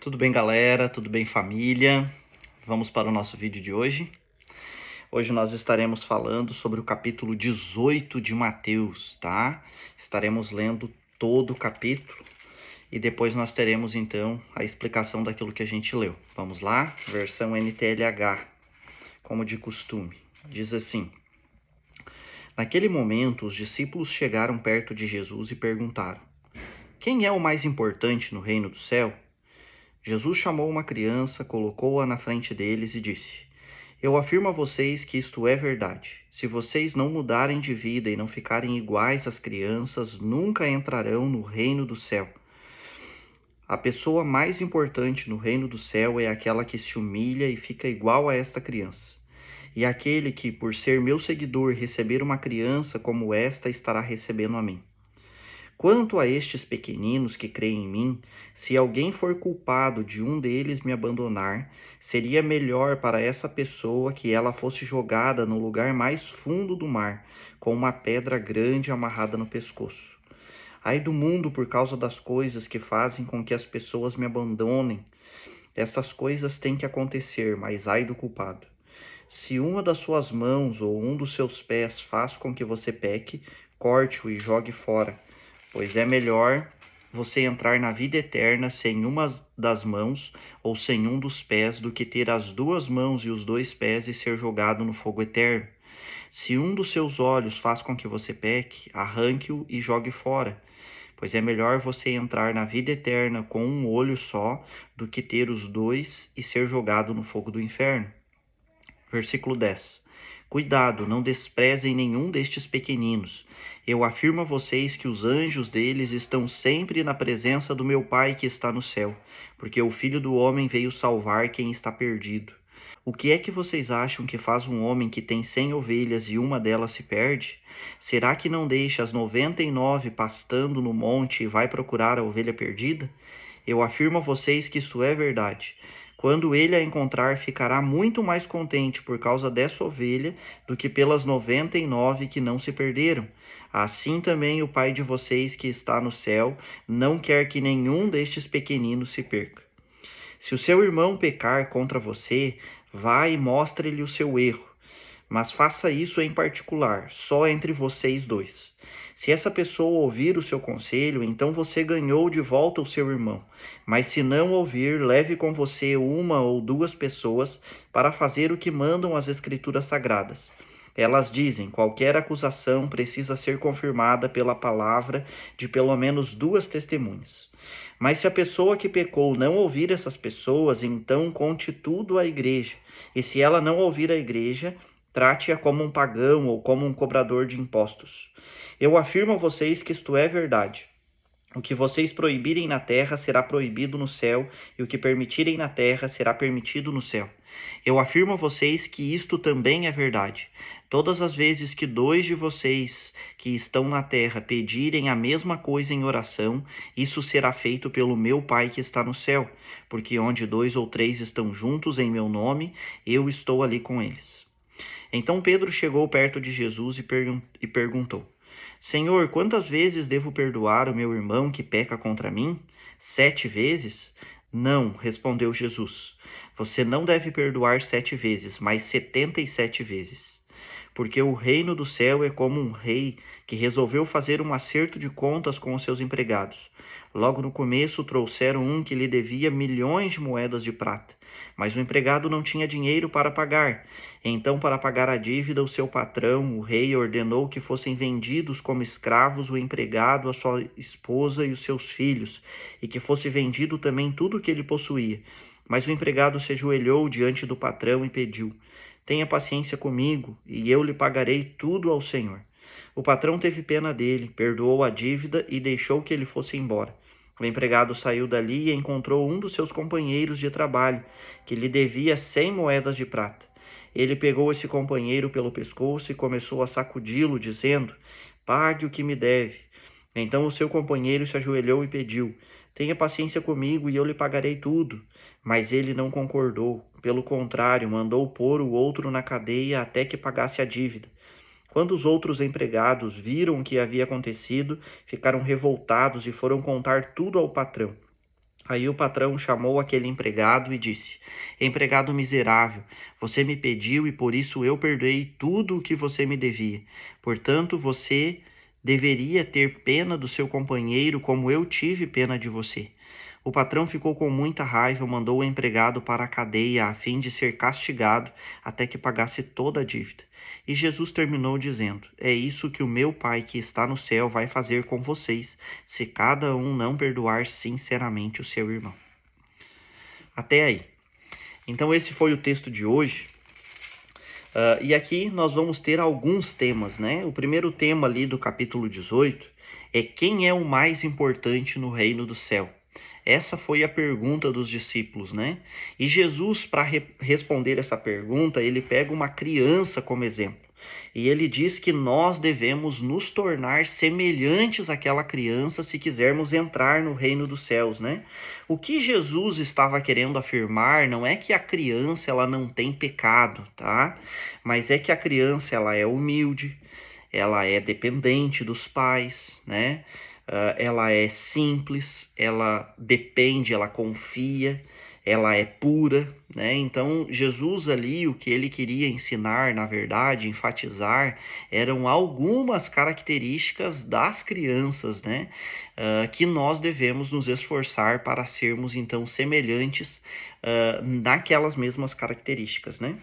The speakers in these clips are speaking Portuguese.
Tudo bem, galera? Tudo bem, família? Vamos para o nosso vídeo de hoje. Hoje nós estaremos falando sobre o capítulo 18 de Mateus, tá? Estaremos lendo todo o capítulo e depois nós teremos então a explicação daquilo que a gente leu. Vamos lá? Versão NTLH, como de costume. Diz assim: Naquele momento, os discípulos chegaram perto de Jesus e perguntaram: Quem é o mais importante no reino do céu? Jesus chamou uma criança, colocou-a na frente deles e disse: Eu afirmo a vocês que isto é verdade. Se vocês não mudarem de vida e não ficarem iguais às crianças, nunca entrarão no reino do céu. A pessoa mais importante no reino do céu é aquela que se humilha e fica igual a esta criança. E aquele que, por ser meu seguidor, receber uma criança como esta, estará recebendo a mim. Quanto a estes pequeninos que creem em mim, se alguém for culpado de um deles me abandonar, seria melhor para essa pessoa que ela fosse jogada no lugar mais fundo do mar, com uma pedra grande amarrada no pescoço. Ai do mundo por causa das coisas que fazem com que as pessoas me abandonem. Essas coisas têm que acontecer, mas ai do culpado. Se uma das suas mãos ou um dos seus pés faz com que você peque, corte-o e jogue fora. Pois é melhor você entrar na vida eterna sem uma das mãos ou sem um dos pés do que ter as duas mãos e os dois pés e ser jogado no fogo eterno. Se um dos seus olhos faz com que você peque, arranque-o e jogue fora. Pois é melhor você entrar na vida eterna com um olho só do que ter os dois e ser jogado no fogo do inferno. Versículo 10. Cuidado, não desprezem nenhum destes pequeninos. Eu afirmo a vocês que os anjos deles estão sempre na presença do meu Pai que está no céu, porque o Filho do Homem veio salvar quem está perdido. O que é que vocês acham que faz um homem que tem 100 ovelhas e uma delas se perde? Será que não deixa as 99 pastando no monte e vai procurar a ovelha perdida? Eu afirmo a vocês que isso é verdade. Quando ele a encontrar, ficará muito mais contente por causa dessa ovelha do que pelas 99 que não se perderam. Assim também o Pai de vocês que está no céu não quer que nenhum destes pequeninos se perca. Se o seu irmão pecar contra você, vá e mostre-lhe o seu erro. Mas faça isso em particular, só entre vocês dois. Se essa pessoa ouvir o seu conselho, então você ganhou de volta o seu irmão. Mas se não ouvir, leve com você uma ou duas pessoas para fazer o que mandam as Escrituras Sagradas. Elas dizem: qualquer acusação precisa ser confirmada pela palavra de pelo menos duas testemunhas. Mas se a pessoa que pecou não ouvir essas pessoas, então conte tudo à igreja. E se ela não ouvir a igreja, trate-a como um pagão ou como um cobrador de impostos. Eu afirmo a vocês que isto é verdade. O que vocês proibirem na terra será proibido no céu, e o que permitirem na terra será permitido no céu. Eu afirmo a vocês que isto também é verdade. Todas as vezes que dois de vocês que estão na terra pedirem a mesma coisa em oração, isso será feito pelo meu Pai que está no céu, porque onde dois ou três estão juntos em meu nome, eu estou ali com eles. Então Pedro chegou perto de Jesus e perguntou: Senhor, quantas vezes devo perdoar o meu irmão que peca contra mim? 7 vezes? Não, respondeu Jesus. Você não deve perdoar 7 vezes, mas 77 vezes. Porque o reino do céu é como um rei que resolveu fazer um acerto de contas com os seus empregados. Logo no começo trouxeram um que lhe devia milhões de moedas de prata, mas o empregado não tinha dinheiro para pagar. Então, para pagar a dívida, o seu patrão, o rei, ordenou que fossem vendidos como escravos o empregado, a sua esposa e os seus filhos, e que fosse vendido também tudo o que ele possuía. Mas o empregado se ajoelhou diante do patrão e pediu: Tenha paciência comigo, e eu lhe pagarei tudo ao Senhor. O patrão teve pena dele, perdoou a dívida e deixou que ele fosse embora. O empregado saiu dali e encontrou um dos seus companheiros de trabalho, que lhe devia 100 moedas de prata. Ele pegou esse companheiro pelo pescoço e começou a sacudi-lo, dizendo: Pague o que me deve. Então o seu companheiro se ajoelhou e pediu: Tenha paciência comigo e eu lhe pagarei tudo. Mas ele não concordou. Pelo contrário, mandou pôr o outro na cadeia até que pagasse a dívida. Quando os outros empregados viram o que havia acontecido, ficaram revoltados e foram contar tudo ao patrão. Aí o patrão chamou aquele empregado e disse: Empregado miserável, você me pediu e por isso eu perdoei tudo o que você me devia. Portanto, você deveria ter pena do seu companheiro como eu tive pena de você. O patrão ficou com muita raiva e mandou o empregado para a cadeia a fim de ser castigado até que pagasse toda a dívida. E Jesus terminou dizendo: É isso que o meu Pai que está no céu vai fazer com vocês, se cada um não perdoar sinceramente o seu irmão. Até aí. Então esse foi o texto de hoje. E aqui nós vamos ter alguns temas, né? O primeiro tema ali do capítulo 18 é quem é o mais importante no reino do céu. Essa foi a pergunta dos discípulos, né? E Jesus, para responder essa pergunta, ele pega uma criança como exemplo. E ele diz que nós devemos nos tornar semelhantes àquela criança se quisermos entrar no reino dos céus, né? O que Jesus estava querendo afirmar não é que a criança ela não tem pecado, tá? Mas é que a criança ela é humilde, ela é dependente dos pais, né? Ela é simples, ela depende, ela confia, ela é pura, né? Então, Jesus ali, o que ele queria ensinar, na verdade, enfatizar, eram algumas características das crianças, né? Que nós devemos nos esforçar para sermos, então, semelhantes naquelas mesmas características, né?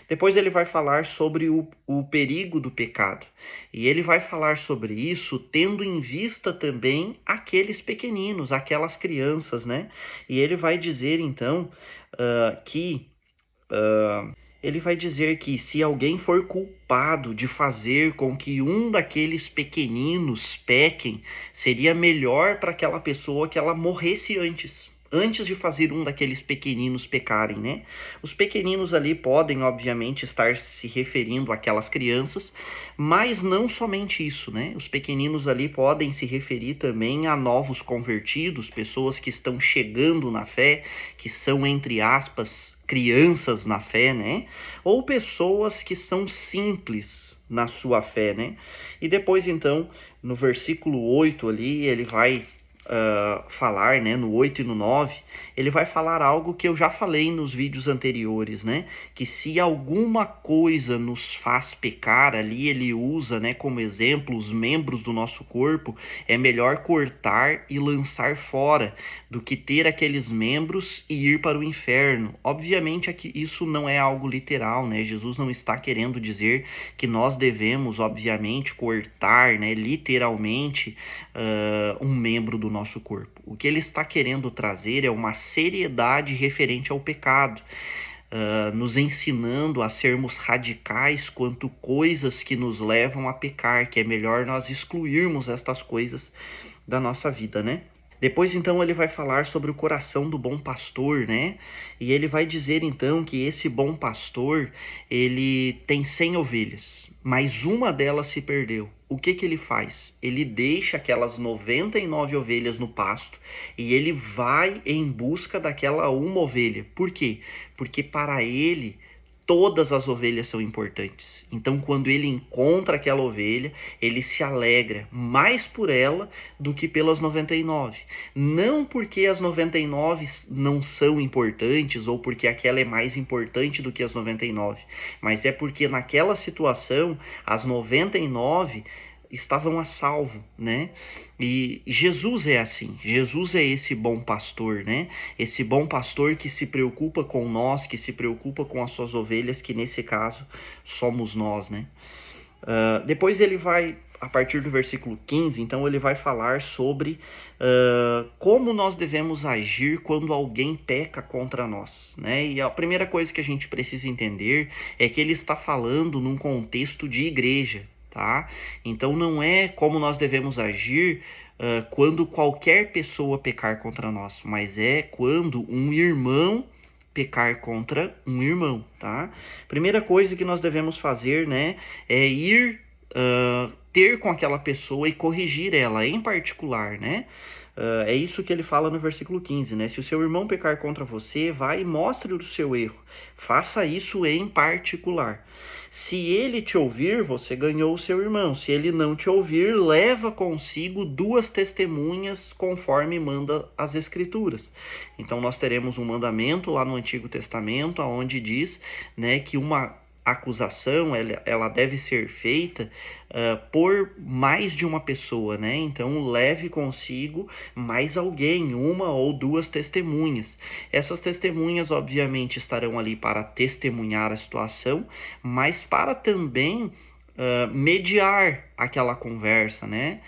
Depois ele vai falar sobre o perigo do pecado. E ele vai falar sobre isso tendo em vista também aqueles pequeninos, aquelas crianças, né? E ele vai dizer então que ele vai dizer que se alguém for culpado de fazer com que um daqueles pequeninos pequem, seria melhor para aquela pessoa que ela morresse antes de fazer um daqueles pequeninos pecarem, né? Os pequeninos ali podem, obviamente, estar se referindo àquelas crianças, mas não somente isso, né? Os pequeninos ali podem se referir também a novos convertidos, pessoas que estão chegando na fé, que são, entre aspas, crianças na fé, né? Ou pessoas que são simples na sua fé, né? E depois, então, no versículo 8 ali, ele vai falar, né, no 8 e no 9, ele vai falar algo que eu já falei nos vídeos anteriores, né, que se alguma coisa nos faz pecar, ali ele usa, né, como exemplo, os membros do nosso corpo, é melhor cortar e lançar fora, do que ter aqueles membros e ir para o inferno. Obviamente aqui isso não é algo literal, né, Jesus não está querendo dizer que nós devemos, obviamente, cortar, né, literalmente, um membro do nosso corpo. O que ele está querendo trazer é uma seriedade referente ao pecado, nos ensinando a sermos radicais quanto coisas que nos levam a pecar, que é melhor nós excluirmos estas coisas da nossa vida, né? Depois, então, ele vai falar sobre o coração do bom pastor, né? E ele vai dizer, então, que esse bom pastor, ele tem 100 ovelhas, mas uma delas se perdeu. O que que ele faz? Ele deixa aquelas 99 ovelhas no pasto e ele vai em busca daquela uma ovelha. Por quê? Porque para ele todas as ovelhas são importantes. Então, quando ele encontra aquela ovelha, ele se alegra mais por ela do que pelas 99. Não porque as 99 não são importantes ou porque aquela é mais importante do que as 99, mas é porque naquela situação as 99 estavam a salvo, né? E Jesus é assim, Jesus é esse bom pastor, né? Esse bom pastor que se preocupa com nós, que se preocupa com as suas ovelhas, que nesse caso somos nós, né? Depois ele vai, a partir do versículo 15, então ele vai falar sobre como nós devemos agir quando alguém peca contra nós, né? E a primeira coisa que a gente precisa entender é que ele está falando num contexto de igreja, tá? Então não é como nós devemos agir quando qualquer pessoa pecar contra nós, mas é quando um irmão pecar contra um irmão, tá? Primeira coisa que nós devemos fazer, né, é ir ter com aquela pessoa e corrigir ela, em particular, né? É isso que ele fala no versículo 15, né? Se o seu irmão pecar contra você, vai e mostre o seu erro. Faça isso em particular. Se ele te ouvir, você ganhou o seu irmão. Se ele não te ouvir, leva consigo 2 testemunhas, conforme manda as Escrituras. Então nós teremos um mandamento lá no Antigo Testamento, onde diz, né, que uma acusação ela deve ser feita por mais de uma pessoa, né? Então leve consigo mais alguém, uma ou 2 testemunhas. Essas testemunhas, obviamente, estarão ali para testemunhar a situação, mas para também mediar aquela conversa, né?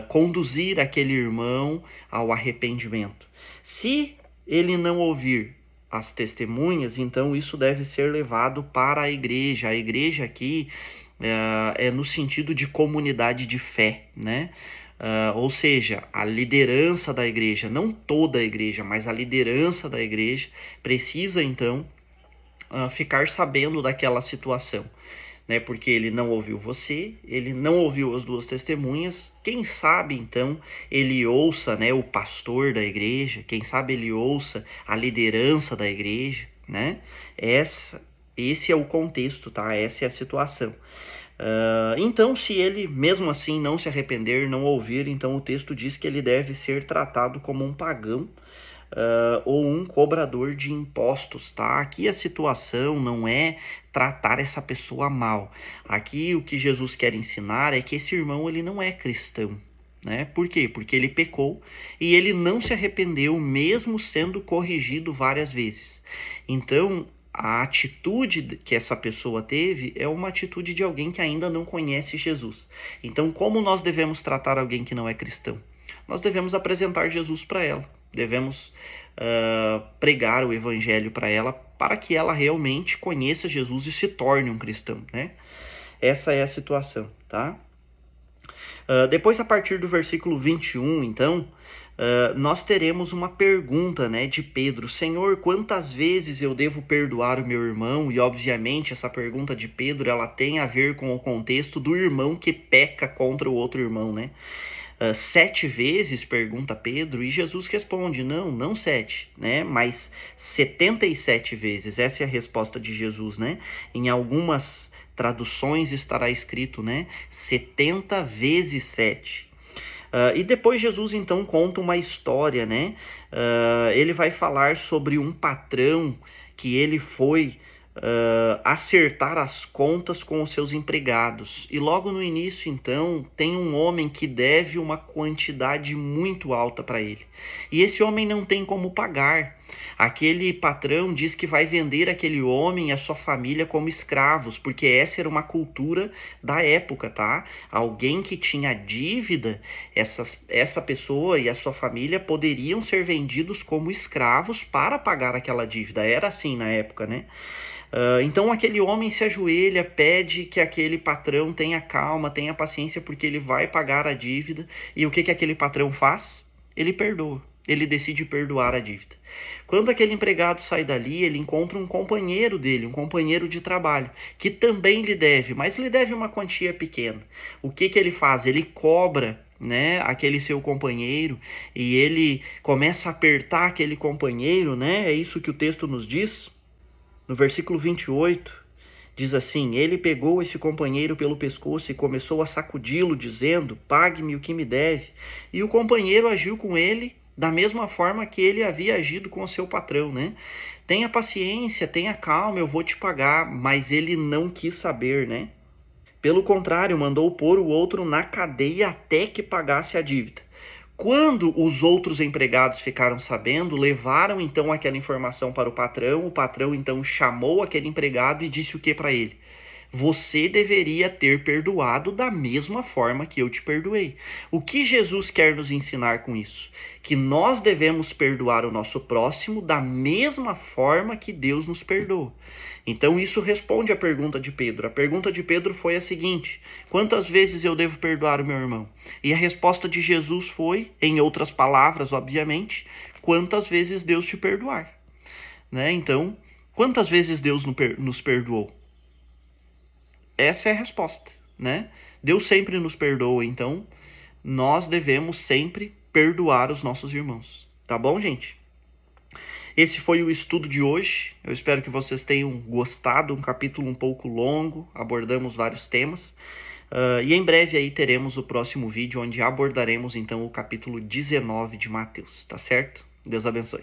Conduzir aquele irmão ao arrependimento. Se ele não ouvir as testemunhas, então isso deve ser levado para a igreja. A igreja aqui é no sentido de comunidade de fé, né? Ou seja, a liderança da igreja, não toda a igreja, mas a liderança da igreja precisa então ficar sabendo daquela situação, né? Porque ele não ouviu você, ele não ouviu as 2 testemunhas. Quem sabe então ele ouça, né, o pastor da igreja, quem sabe ele ouça a liderança da igreja, né? Esse é o contexto, tá? Essa é a situação. Então, se ele mesmo assim não se arrepender, não ouvir, então o texto diz que ele deve ser tratado como um pagão ou um cobrador de impostos, tá? Aqui a situação não é tratar essa pessoa mal. Aqui o que Jesus quer ensinar é que esse irmão ele não é cristão, né? Por quê? Porque ele pecou e ele não se arrependeu, mesmo sendo corrigido várias vezes. Então, a atitude que essa pessoa teve é uma atitude de alguém que ainda não conhece Jesus. Então, como nós devemos tratar alguém que não é cristão? Nós devemos apresentar Jesus para ela. Devemos pregar o evangelho para ela, para que ela realmente conheça Jesus e se torne um cristão, né? Essa é a situação, tá? Depois, a partir do versículo 21, então, nós teremos uma pergunta, né, de Pedro: Senhor, quantas vezes eu devo perdoar o meu irmão? E obviamente essa pergunta de Pedro, ela tem a ver com o contexto do irmão que peca contra o outro irmão, né? 7 vezes, pergunta Pedro, e Jesus responde: não 7, né? Mas 77 vezes. Essa é a resposta de Jesus, né? Em algumas traduções estará escrito, né, 70 vezes 7. E depois Jesus então conta uma história, né? Ele vai falar sobre um patrão que ele foi acertar as contas com os seus empregados. E logo no início, então, tem um homem que deve uma quantidade muito alta para ele. E esse homem não tem como pagar. Aquele patrão diz que vai vender aquele homem e a sua família como escravos, porque essa era uma cultura da época, tá? Alguém que tinha dívida, essa pessoa e a sua família poderiam ser vendidos como escravos para pagar aquela dívida. Era assim na época, né? Então aquele homem se ajoelha, pede que aquele patrão tenha calma, tenha paciência, porque ele vai pagar a dívida. E o que aquele patrão faz? Ele perdoa. Ele decide perdoar a dívida. Quando aquele empregado sai dali, ele encontra um companheiro dele, um companheiro de trabalho, que também lhe deve, mas lhe deve uma quantia pequena. O que ele faz? Ele cobra, né, aquele seu companheiro, e ele começa a apertar aquele companheiro, né? É isso que o texto nos diz. No versículo 28, diz assim: ele pegou esse companheiro pelo pescoço e começou a sacudi-lo, dizendo: pague-me o que me deve. E o companheiro agiu com ele da mesma forma que ele havia agido com o seu patrão, né? Tenha paciência, tenha calma, eu vou te pagar. Mas ele não quis saber, né? Pelo contrário, mandou pôr o outro na cadeia até que pagasse a dívida. Quando os outros empregados ficaram sabendo, levaram então aquela informação para o patrão então chamou aquele empregado e disse o que para ele? Você deveria ter perdoado da mesma forma que eu te perdoei. O que Jesus quer nos ensinar com isso? Que nós devemos perdoar o nosso próximo da mesma forma que Deus nos perdoa. Então isso responde à pergunta de Pedro. A pergunta de Pedro foi a seguinte: quantas vezes eu devo perdoar o meu irmão? E a resposta de Jesus foi, em outras palavras, obviamente, quantas vezes Deus te perdoar, né? Então, quantas vezes Deus nos perdoou? Essa é a resposta, né? Deus sempre nos perdoa, então nós devemos sempre perdoar os nossos irmãos. Tá bom, gente? Esse foi o estudo de hoje. Eu espero que vocês tenham gostado. Um capítulo um pouco longo, abordamos vários temas. E em breve aí teremos o próximo vídeo onde abordaremos então o capítulo 19 de Mateus, tá certo? Deus abençoe.